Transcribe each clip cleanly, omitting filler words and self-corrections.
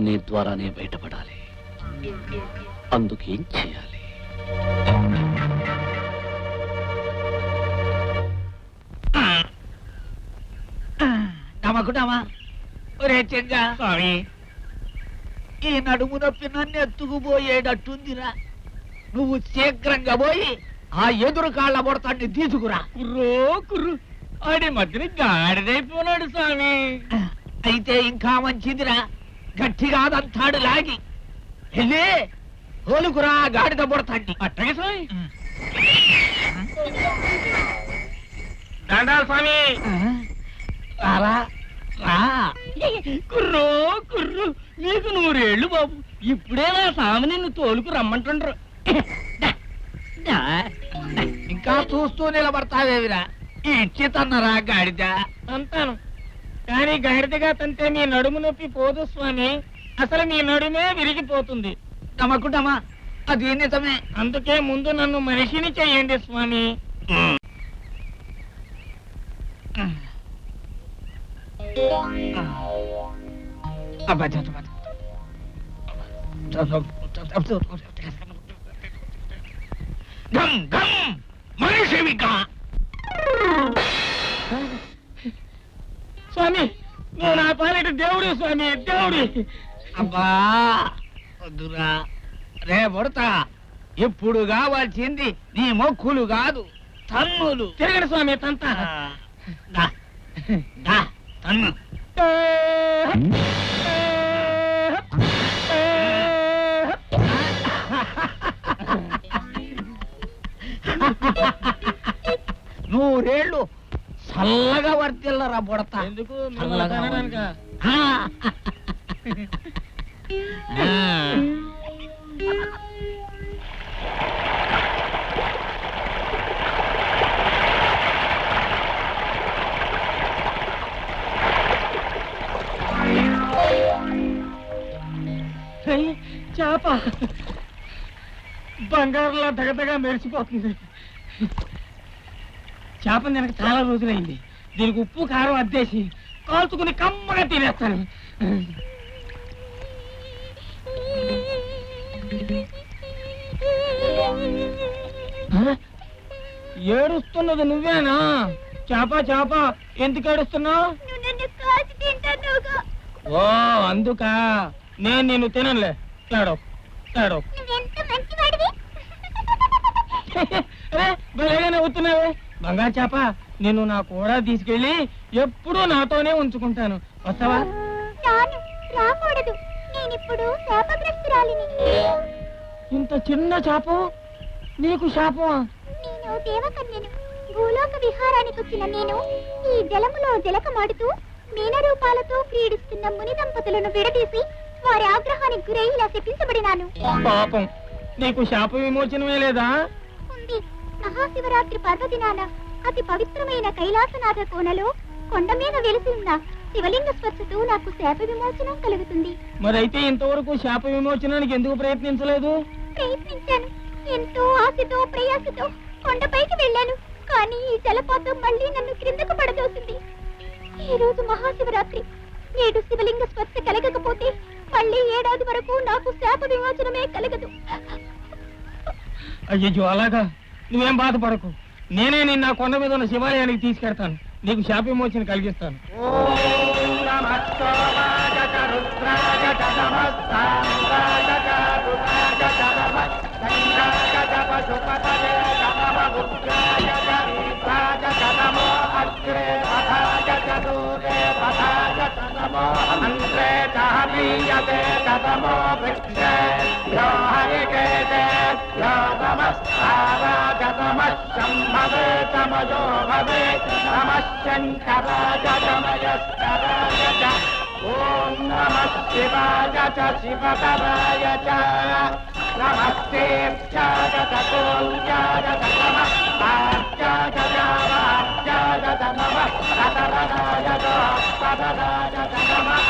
నీ ద్వారానే బయటపడాలి. అందుకేం చేయాలి? నమ్మకుటామా? ఒరే చెంగా స్వామి, ఈ నడుము నొప్పి నన్ను ఎత్తుకుపోయేటట్టుందిరా. నువ్వు శీఘ్రంగా పోయి ఆ ఎదురు కాళ్ళ బొడతాన్ని తీసుకురా. కుర్రో కుర్రు ఆడి మధ్యన గాడిదైపోనాడు స్వామి. అయితే ఇంకా మంచిదిరా, గట్టిగా అదంతాడు లాగి వెళ్ళి హోలుకురా గాడిద బొడతాండి. అట్టగే స్వామి. దండాలు స్వామి. రారా రా. కుర్రో కుర్రు నీకు 100 ఏళ్ళు బాబు. ఇప్పుడే నా స్వామి నిన్ను తోలుకు రమ్మంటుండ్రు. ఇంకా చూస్తూ నిలబడతావేవిరా? ఇచ్చి తన్నరా గాడిద. అంతాను కానీ గాడిదగా తంతే మీ నడుము నొప్పి పోదు స్వామి. అసలు మీ నడుమే విరిగిపోతుంది. నమ్మకుంటామా? అది నిజమే. అందుకే ముందు నన్ను మనిషిని చెయ్యండి స్వామి. స్వామి నువ్వు నా పాలిట దేవుడు స్వామి, దేవుడి. అబ్బా వద్దురా రే బొడతా. ఇప్పుడు కావాల్సింది నీ మొక్కులు కాదు, తన్నులు. తిరగడు స్వామి తంత. దా, దా, తన్ను. నూరేళ్ళు చల్లగా వర్తిల్లరా బొడతా. ఎందుకు చల్లగా ఆ. చేప బంగారులా దగదగా మెరిసిపోతుంది. చేప తినక చాలా రోజులైంది. దీనికి ఉప్పు కారం అద్దేసి కాల్చుకుని కమ్మగా తినేస్తాను. ఏడుస్తున్నది నువ్వేనా? చేప చేప ఎందుకు ఏడుస్తున్నావు? ఓ అందుకా. నేను నిన్ను తినలే. తేడో తేడో బలేగానే అవుతున్నావే. బంగారు చేప నిన్ను నా కూడా తీసుకెళ్ళి ఎప్పుడూ నాతోనే ఉంచుకుంటాను. వస్తావా? రాకూడదు, నేనిప్పుడు శాపగ్రస్తురాలిని. ఇంత చిన్న చేప నీకు శాపమా? నేను దేవకన్యను. భూలోక విహారానికి వచ్చిన నేను ఈ జలములో జలకమాడుతూ మీనరూపాలతో క్రీడిస్తున్న ముని దంపతులను విడదీసి వారి ఆగ్రహానికి గురై ఇలా శపించబడినాను. పాపం, నీకు శాప విమోచనమే లేదా? ఉంది. మహాశివరాత్రి పర్వదినాన అతి పవిత్రమైన కైలాసనాథ కోనలో కొండ మీద వెలిసి ఉన్న శివలింగ స్పర్శతో నాకు శాప విమోచనం కలుగుతుంది. మరైతే ఇంతవరకు శాప విమోచనానికి ఎందుకు ప్రయత్నించలేదు? ప్రయత్నించాను. ఎంతో ఆశతో ప్రయాసతో కొండపైకి వెళ్ళాను. కానీ ఈ జలపాతం మళ్ళీ నన్ను క్రిందకు పడదోసింది. ఈ రోజు మహాశివరాత్రి. నేడు శివలింగ స్పర్శ కలగకపోతే మళ్ళీ ఏడాది వరకు నాకు శాప విమోచనమే కలగదు. అయ్యో అలాగా? నువ్వేం బాధపడకు. నేనే నిన్న కొండ మీద ఉన్న శివాలయానికి తీసుకెడతాను. నీకు శాప విమోచన కలిగిస్తాను. ఓం నమః శివాయ చ శివతరాయ చ నమస్తే ఛాగతకోల్యాయ చ నమః ఆర్యాయ చ వార్యాయ చ నమః రతరాయ చ పదరాయ చ నమః.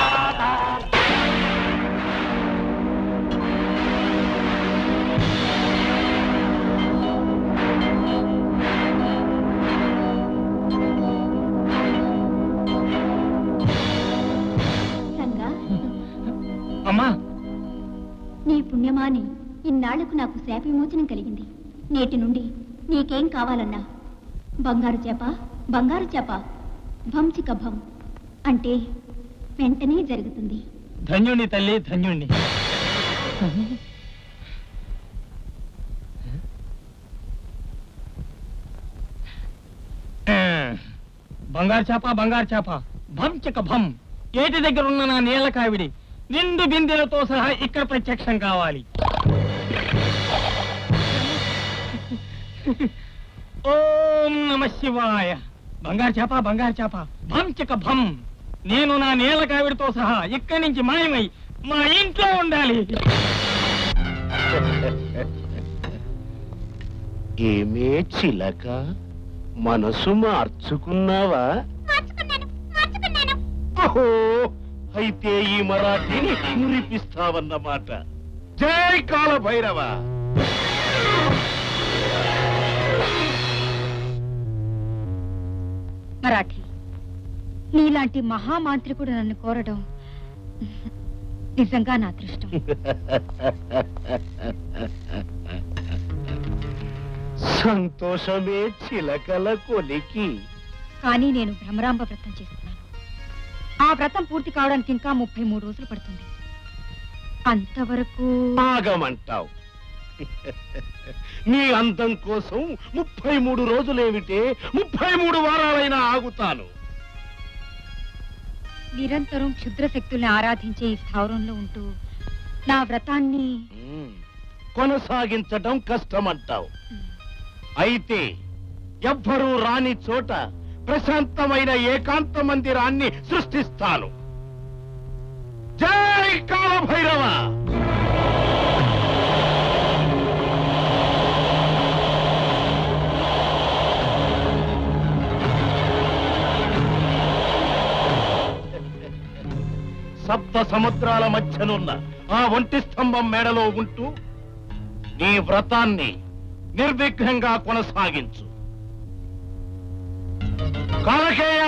అమ్మా నీ పుణ్యమాని ఇన్నాళ్లకు నాకు శాప విమోచనం కలిగింది. నేటి నుండి నీకేం కావాలన్నా బంగారు చేప బంగారు చేప భంచిక భం అంటే వెంటనే జరుగుతుంది. ధన్యుణ్ణి తల్లి, ధన్యుణ్ణి. బంగారు చేప బంగారు చేప భంచక భం. ఏటి దగ్గర ఉన్న నా నీళ్ల కావిడి నిండు బిందెలతో సహా ఇక్కడ ప్రత్యక్షం కావాలి. ఓం నమ శివాయ. బంగారు చేప బంగారు చేప భంచక భం. నేను నా నీళ్ల కావిడితో సహా ఇక్కడి నుంచి మాయమై మా ఇంట్లో ఉండాలి. ఏమే చిలక, మనసు మార్చుకున్నావా? అహో, అయితే ఈ మరాఠీని మురిపిస్తావన్నమాట. జై కాల భైరవ. మరాఠీ, నీలాంటి మహామాంత్రికుడు నన్ను కోరడం నిజంగా నా అదృష్టం. సంతోషమే చిలకల కొలికి. కానీ నేను భ్రమరాంబ వ్రతం చేస్తున్నాను. ఆ వ్రతం పూర్తి కావడానికి ఇంకా 33 రోజులు పడుతుంది. అంతవరకు ఆగమంటావు? నీ అందం కోసం 33 రోజులేమిటే, 33 వారాలైనా ఆగుతాను. నిరంతరం క్షుద్ర శక్తుల్ని ఆరాధించే ఈ స్థావరంలో ఉంటూ నా వ్రతాన్ని కొనసాగించటం కష్టమంటావు. అయితే ఎవ్వరూ రాని చోట ప్రశాంతమైన ఏకాంత మందిరాన్ని సృష్టిస్తాను. జై కాలభైరవ. సప్త సముద్రాల మధ్యనున్న ఆ ఒంటి స్తంభం మేడలో ఉంటూ నీ వ్రతాన్ని నిర్విఘ్నంగా కొనసాగించు. కాలకేయ,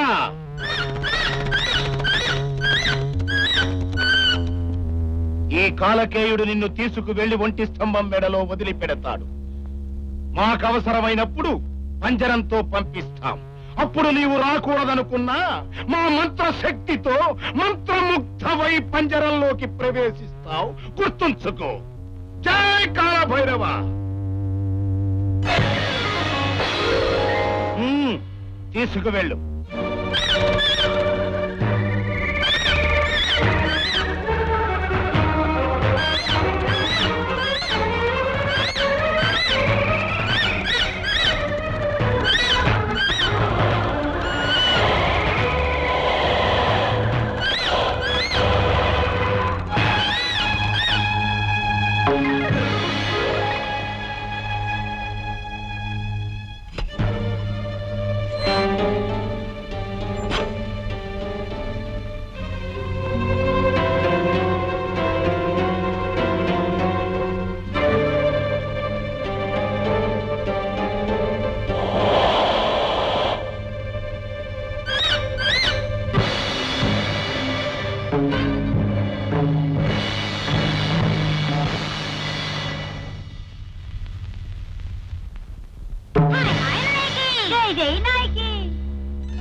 ఈ కాలకేయుడు నిన్ను తీసుకువెళ్లి ఒంటి స్తంభం మెడలో వదిలిపెడతాడు. మాకవసరమైనప్పుడు పంజరంతో పంపిస్తాం. అప్పుడు నీవు రాకూడదనుకున్నా మా మంత్రశక్తితో మంత్రముగ్ధవై పంజరంలోకి ప్రవేశిస్తావు. గుర్తుంచుకో. జై కాలభైరవ. తీసుకువెళ్ళు.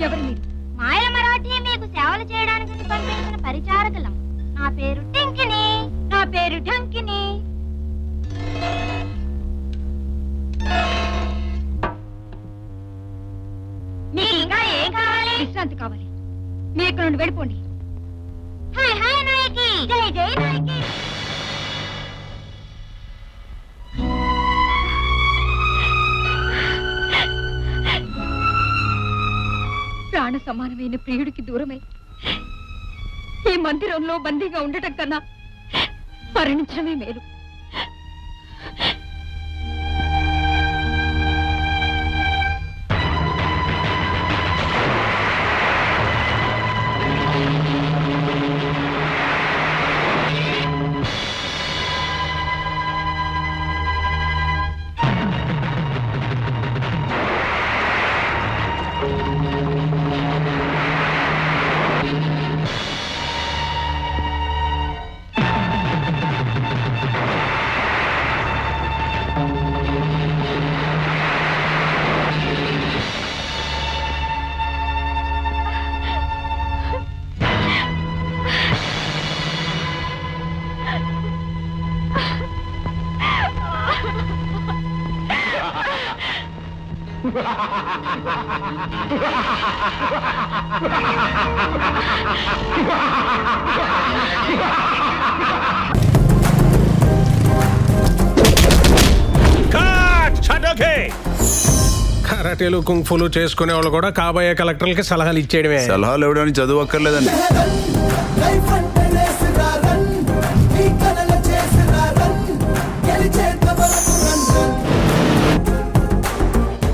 ఎవరు మీరు? మాయల మరాఠీ మీకు సేవలు చేయడానికి పంపించిన పరిచారకులం. నా పేరు టింకిని. నా పేరు ఢంకిని. మీకు ఇంకా ఏం కావాలి? విశ్రాంతి కావాలి. మీరు ఇక్కడ నుండి వెళ్ళిపోండి. హాయ్ హాయ్ నాయకి. జై జై నాయకి. ప్రాణ సమానమైన ప్రియుడికి దూరమై ఈ మందిరంలో బందీగా ఉండటం కన్నా మరణించడమే మేలు. కరాటేలు కుంఫులు చేసుకునే వాళ్ళు కూడా కాబోయే కలెక్టర్లకి సలహాలు ఇచ్చేయడమే. సలహాలు ఇవ్వడానికి చదువు అక్కర్లేదండి.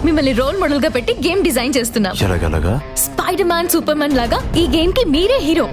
మిమ్మల్ని రోల్ మోడల్ గా పెట్టి గేమ్ డిజైన్ చేస్తున్నాం. ఎలాగలగా? స్పైడర్ మ్యాన్, సూపర్ మ్యాన్ లాగా ఈ గేమ్ కి మీరే హీరో.